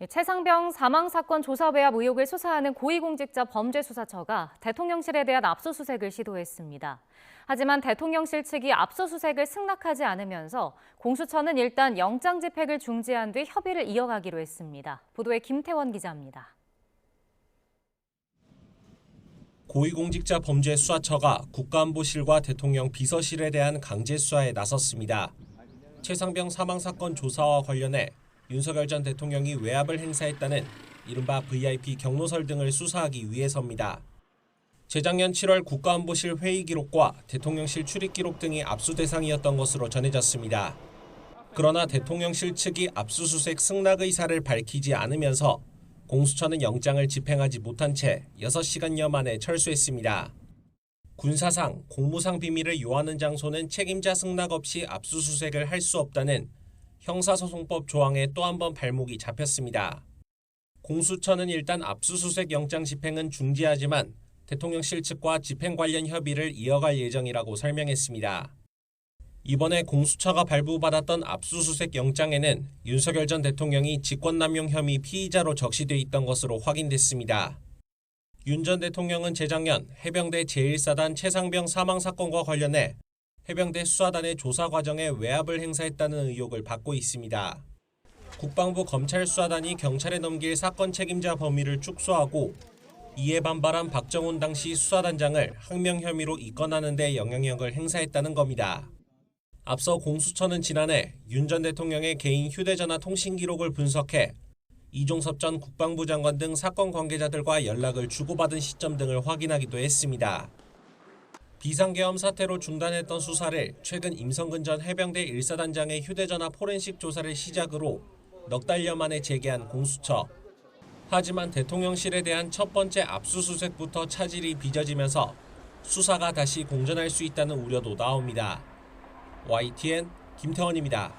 최상병 사망사건 조사 외압 의혹을 수사하는 고위공직자 범죄수사처가 대통령실에 대한 압수수색을 시도했습니다. 하지만 대통령실 측이 압수수색을 승낙하지 않으면서 공수처는 일단 영장 집행을 중지한 뒤 협의를 이어가기로 했습니다. 보도에 김태원 기자입니다. 고위공직자 범죄수사처가 국가안보실과 대통령 비서실에 대한 강제 수사에 나섰습니다. 최상병 사망사건 조사와 관련해 윤석열 전 대통령이 외압을 행사했다는 이른바 VIP 경로설 등을 수사하기 위해서입니다. 재작년 7월 국가안보실 회의 기록과 대통령실 출입 기록 등이 압수 대상이었던 것으로 전해졌습니다. 그러나 대통령실 측이 압수수색 승낙 의사를 밝히지 않으면서 공수처는 영장을 집행하지 못한 채 6시간여 만에 철수했습니다. 군사상, 공무상 비밀을 요하는 장소는 책임자 승낙 없이 압수수색을 할 수 없다는 형사소송법 조항에 또 한 번 발목이 잡혔습니다. 공수처는 일단 압수수색 영장 집행은 중지하지만 대통령실 측과 집행 관련 협의를 이어갈 예정이라고 설명했습니다. 이번에 공수처가 발부받았던 압수수색 영장에는 윤석열 전 대통령이 직권남용 혐의 피의자로 적시돼 있던 것으로 확인됐습니다. 윤 전 대통령은 재작년 해병대 제1사단 최상병 사망사건과 관련해 해병대 수사단의 조사 과정에 외압을 행사했다는 의혹을 받고 있습니다. 국방부 검찰 수사단이 경찰에 넘길 사건 책임자 범위를 축소하고 이에 반발한 박정훈 당시 수사단장을 항명 혐의로 입건하는 데 영향력을 행사했다는 겁니다. 앞서 공수처는 지난해 윤 전 대통령의 개인 휴대전화 통신 기록을 분석해 이종섭 전 국방부 장관 등 사건 관계자들과 연락을 주고받은 시점 등을 확인하기도 했습니다. 비상계엄 사태로 중단했던 수사를 최근 임성근 전 해병대 1사단장의 휴대전화 포렌식 조사를 시작으로 넉 달여 만에 재개한 공수처. 하지만 대통령실에 대한 첫 번째 압수수색부터 차질이 빚어지면서 수사가 다시 공전할 수 있다는 우려도 나옵니다. YTN 김태원입니다.